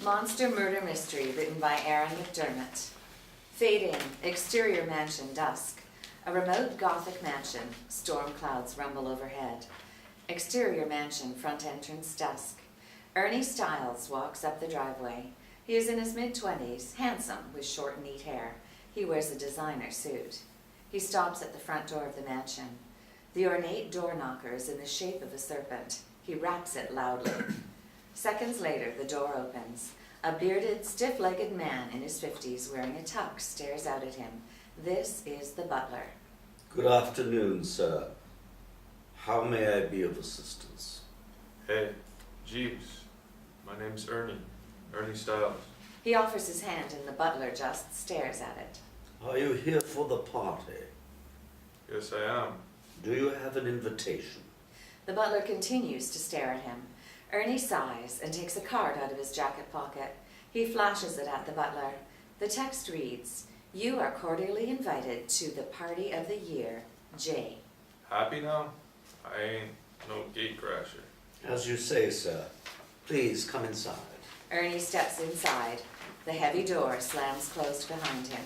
Monster murder mystery written by Arran McDermott. Fade in, exterior mansion dusk. A remote Gothic mansion, storm clouds rumble overhead. Exterior mansion, front entrance dusk. Ernie Stiles walks up the driveway. He is in his mid-20s, handsome, with short, neat hair. He wears a designer suit. He stops at the front door of the mansion. The ornate door knocker is in the shape of a serpent. He raps it loudly. Seconds later, the door opens. A bearded, stiff-legged man in his 50s wearing a tux stares out at him. This is the butler. Good afternoon, sir. How may I be of assistance? Hey, Jeeves. My name's Ernie. Ernie Stiles. He offers his hand and the butler just stares at it. Are you here for the party? Yes, I am. Do you have an invitation? The butler continues to stare at him. Ernie sighs and takes a card out of his jacket pocket. He flashes it at the butler. The text reads, "You are cordially invited to the party of the year, J." Happy now? I ain't no gate crasher. As you say, sir. Please come inside. Ernie steps inside. The heavy door slams closed behind him.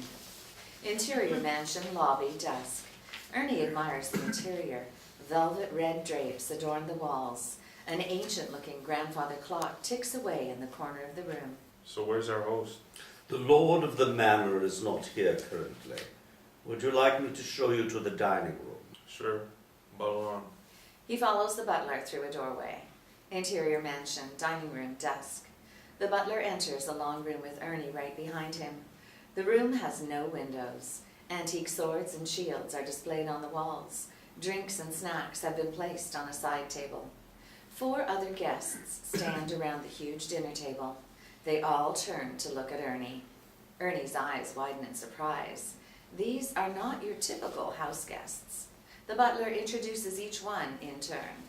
Interior mansion lobby dusk. Ernie admires the interior. Velvet red drapes adorn the walls. An ancient-looking grandfather clock ticks away in the corner of the room. So where's our host? The lord of the manor is not here currently. Would you like me to show you to the dining room? Sure. Bottle on. He follows the butler through a doorway. Interior mansion, dining room, dusk. The butler enters a long room with Ernie right behind him. The room has no windows. Antique swords and shields are displayed on the walls. Drinks and snacks have been placed on a side table. 4 other guests stand around the huge dinner table. They all turn to look at Ernie. Ernie's eyes widen in surprise. These are not your typical house guests. The butler introduces each one in turn.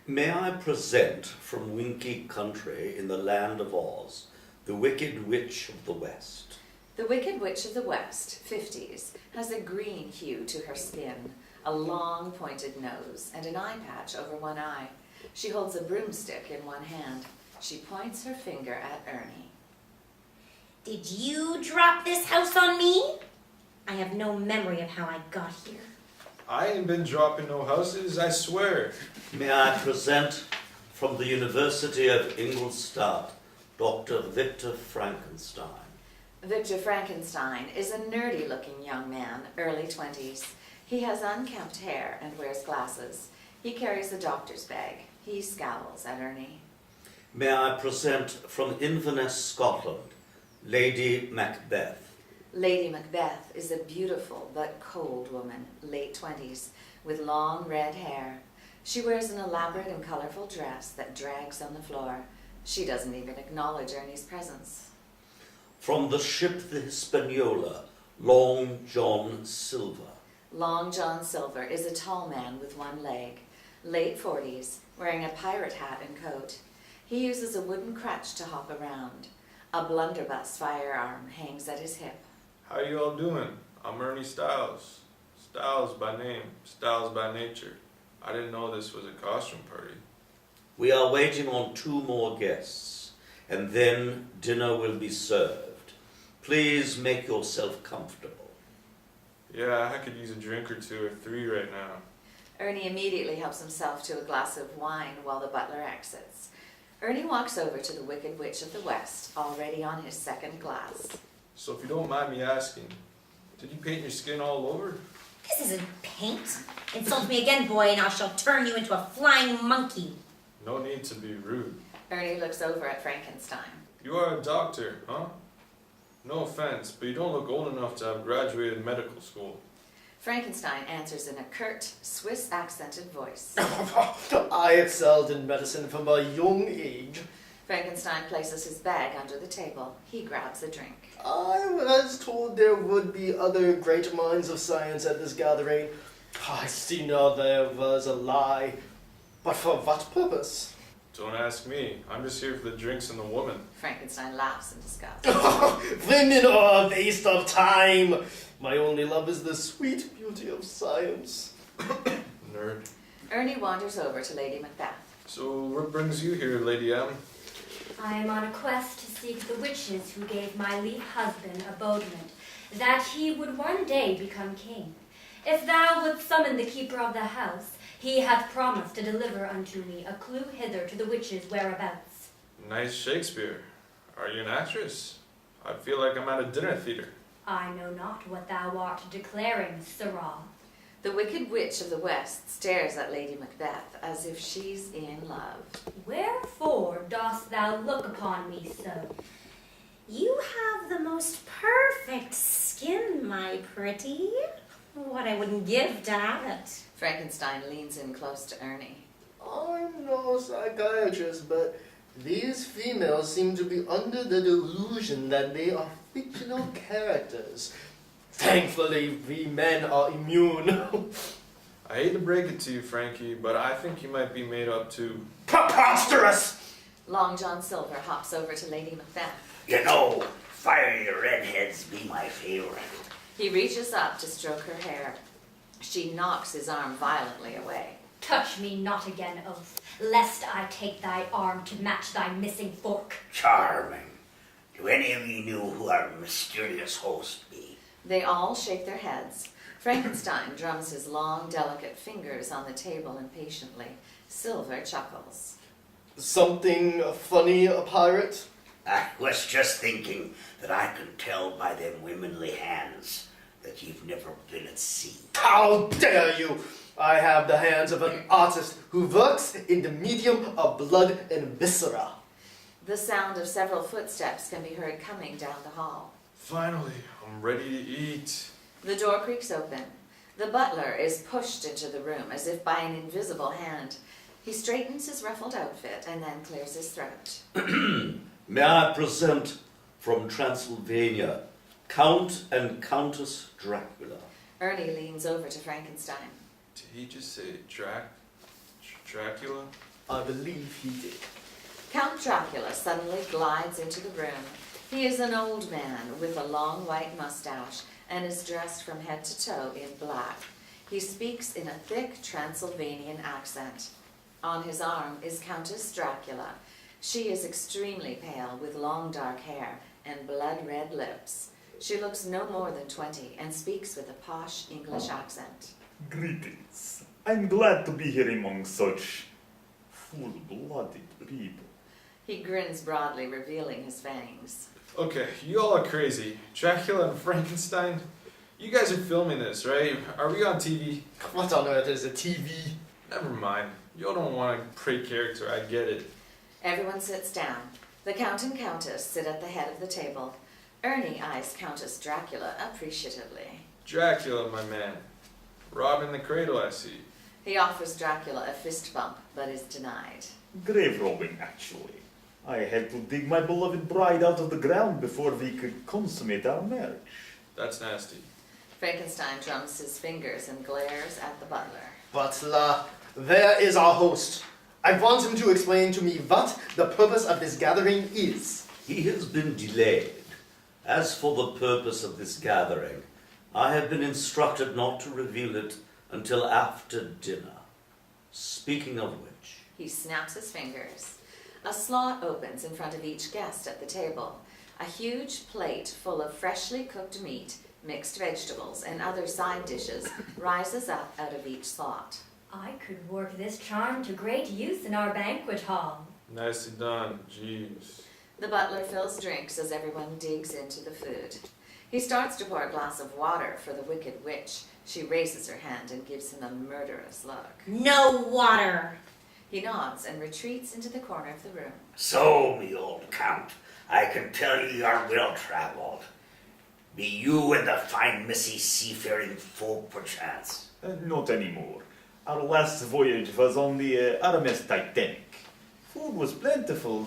May I present from Winky Country in the land of Oz, the Wicked Witch of the West. The Wicked Witch of the West, 50s, has a green hue to her skin, a long pointed nose, and an eye patch over one eye. She holds a broomstick in one hand. She points her finger at Ernie. Did you drop this house on me? I have no memory of how I got here. I ain't been dropping no houses, I swear. May I present from the University of Ingolstadt, Dr. Victor Frankenstein. Victor Frankenstein is a nerdy-looking young man, early 20s. He has unkempt hair and wears glasses. He carries a doctor's bag. He scowls at Ernie. May I present from Inverness, Scotland, Lady MacBeth. Lady MacBeth is a beautiful but cold woman, late 20s, with long red hair. She wears an elaborate and colorful dress that drags on the floor. She doesn't even acknowledge Ernie's presence. From the ship the Hispaniola, Long John Silver. Long John Silver is a tall man with one leg, late 40s, wearing a pirate hat and coat. He uses a wooden crutch to hop around. A blunderbuss firearm hangs at his hip. How you all doing? I'm Ernie Stiles. Stiles by name, Stiles by nature. I didn't know this was a costume party. We are waiting on 2 more guests, and then dinner will be served. Please make yourself comfortable. Yeah, I could use a drink or 2 or 3 right now. Ernie immediately helps himself to a glass of wine while the butler exits. Ernie walks over to the Wicked Witch of the West, already on his 2nd glass. So if you don't mind me asking, did you paint your skin all over? This isn't paint. Insult me again, boy, and I shall turn you into a flying monkey. No need to be rude. Ernie looks over at Frankenstein. You are a doctor, huh? No offense, but you don't look old enough to have graduated medical school. Frankenstein answers in a curt, Swiss-accented voice. I excelled in medicine from a young age. Frankenstein places his bag under the table. He grabs a drink. I was told there would be other great minds of science at this gathering. I see now there was a lie. But for what purpose? Don't ask me. I'm just here for the drinks and the woman. Frankenstein laughs in disgust. Women are a waste of time. My only love is the sweet beauty of science. Nerd. Ernie wanders over to Lady MacBeth. So what brings you here, Lady M? I am on a quest to seek the witches who gave my lief husband abodement, that he would one day become king. If thou wouldst summon the keeper of the house, he hath promised to deliver unto me a clue hither to the witches' whereabouts. Nice Shakespeare. Are you an actress? I feel like I'm at a dinner theater. I know not what thou art declaring, sirrah. The Wicked Witch of the West stares at Lady MacBeth as if she's in love. Wherefore dost thou look upon me so? You have the most perfect skin, my pretty. What I wouldn't give to have it. Frankenstein leans in close to Ernie. I'm no psychiatrist, but these females seem to be under the delusion that they are fictional characters. Thankfully, we men are immune. I hate to break it to you, Frankie, but I think you might be made up too. Preposterous! Long John Silver hops over to Lady MacBeth. You know, fiery redheads be my favorite. He reaches up to stroke her hair. She knocks his arm violently away. Touch me not again, oath, lest I take thy arm to match thy missing fork. Charming. Do any of you know who our mysterious host be? They all shake their heads. Frankenstein drums his long, delicate fingers on the table impatiently. Silver chuckles. Something funny, a pirate? I was just thinking that I could tell by them womanly hands that you've never been at sea. How dare you! I have the hands of an artist who works in the medium of blood and viscera. The sound of several footsteps can be heard coming down the hall. Finally, I'm ready to eat. The door creaks open. The butler is pushed into the room as if by an invisible hand. He straightens his ruffled outfit and then clears his throat. May I present from Transylvania, Count and Countess Dracula. Ernie leans over to Frankenstein. Did he just say Dracula? I believe he did. Count Dracula suddenly glides into the room. He is an old man with a long white mustache and is dressed from head to toe in black. He speaks in a thick Transylvanian accent. On his arm is Countess Dracula. She is extremely pale with long dark hair and blood-red lips. She looks no more than 20 and speaks with a posh English accent. Greetings. I'm glad to be here among such full-blooded people. He grins broadly, revealing his fangs. Okay, you all are crazy. Dracula and Frankenstein? You guys are filming this, right? Are we on TV? What on earth is a TV? Never mind. You all don't want a great character, I get it. Everyone sits down. The Count and Countess sit at the head of the table. Ernie eyes Countess Dracula appreciatively. Dracula, my man. Robbing the cradle, I see. He offers Dracula a fist bump, but is denied. Grave robbing, actually. I had to dig my beloved bride out of the ground before we could consummate our marriage. That's nasty. Frankenstein drums his fingers and glares at the butler. Butler, there is our host. I want him to explain to me what the purpose of this gathering is. He has been delayed. As for the purpose of this gathering, I have been instructed not to reveal it until after dinner. Speaking of which... He snaps his fingers. A slot opens in front of each guest at the table. A huge plate full of freshly cooked meat, mixed vegetables, and other side dishes rises up out of each slot. I could work this charm to great use in our banquet hall. Nicely done. Jeez. The butler fills drinks as everyone digs into the food. He starts to pour a glass of water for the Wicked Witch. She raises her hand and gives him a murderous look. No water. He nods and retreats into the corner of the room. So, me old Count, I can tell you are well-traveled. Be you and the fine missy seafaring folk, perchance? Not anymore. Our last voyage was on the RMS Titanic. Food was plentiful,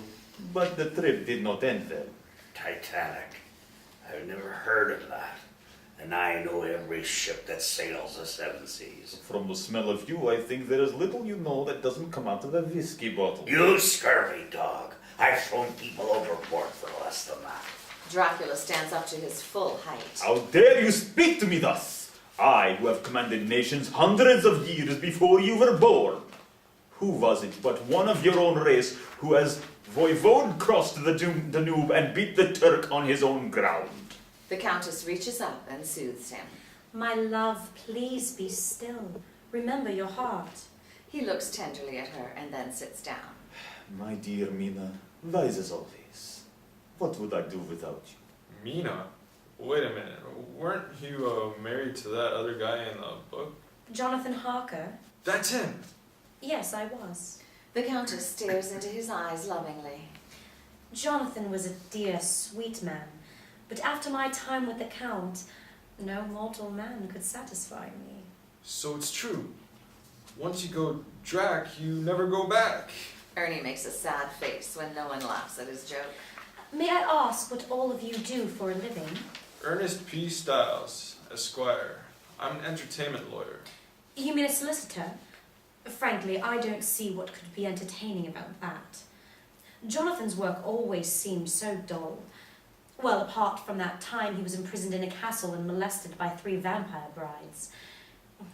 but the trip did not end well. Titanic. I've never heard of that. And I know every ship that sails the seven seas. From the smell of you, I think there is little you know that doesn't come out of a whiskey bottle. You scurvy dog. I've thrown people overboard for less than that. Dracula stands up to his full height. How dare you speak to me thus? I, who have commanded nations hundreds of years before you were born. Who was it but one of your own race who has voivode crossed the Danube and beat the Turk on his own ground? The Countess reaches up and soothes him. My love, please be still. Remember your heart. He looks tenderly at her and then sits down. My dear Mina, wise as always. What would I do without you? Mina? Wait a minute. Weren't you married to that other guy in the book? Jonathan Harker? That's him! Yes, I was. The Countess stares into his eyes lovingly. Jonathan was a dear, sweet man, but after my time with the Count, no mortal man could satisfy me. So it's true. Once you go Drac, you never go back. Ernie makes a sad face when no one laughs at his joke. May I ask what all of you do for a living? Ernest P. Styles, Esquire. I'm an entertainment lawyer. You mean a solicitor? Frankly, I don't see what could be entertaining about that. Jonathan's work always seemed so dull. Well, apart from that time he was imprisoned in a castle and molested by 3 vampire brides,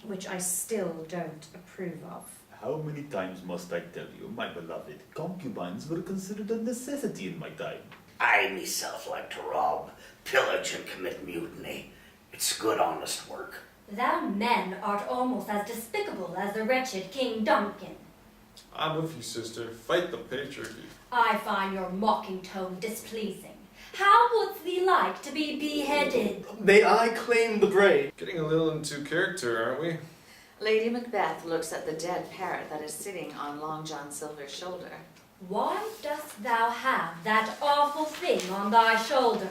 which I still don't approve of. How many times must I tell you, my beloved, concubines were considered a necessity in my time? I myself like to rob, pillage, and commit mutiny. It's good, honest work. Thou men art almost as despicable as the wretched King Duncan. I'm with you, sister. Fight the patriarchy. I find your mocking tone displeasing. How wouldst thee like to be beheaded? May I claim the braid? Getting a little into character, aren't we? Lady MacBeth looks at the dead parrot that is sitting on Long John Silver's shoulder. Why dost thou have that awful thing on thy shoulder?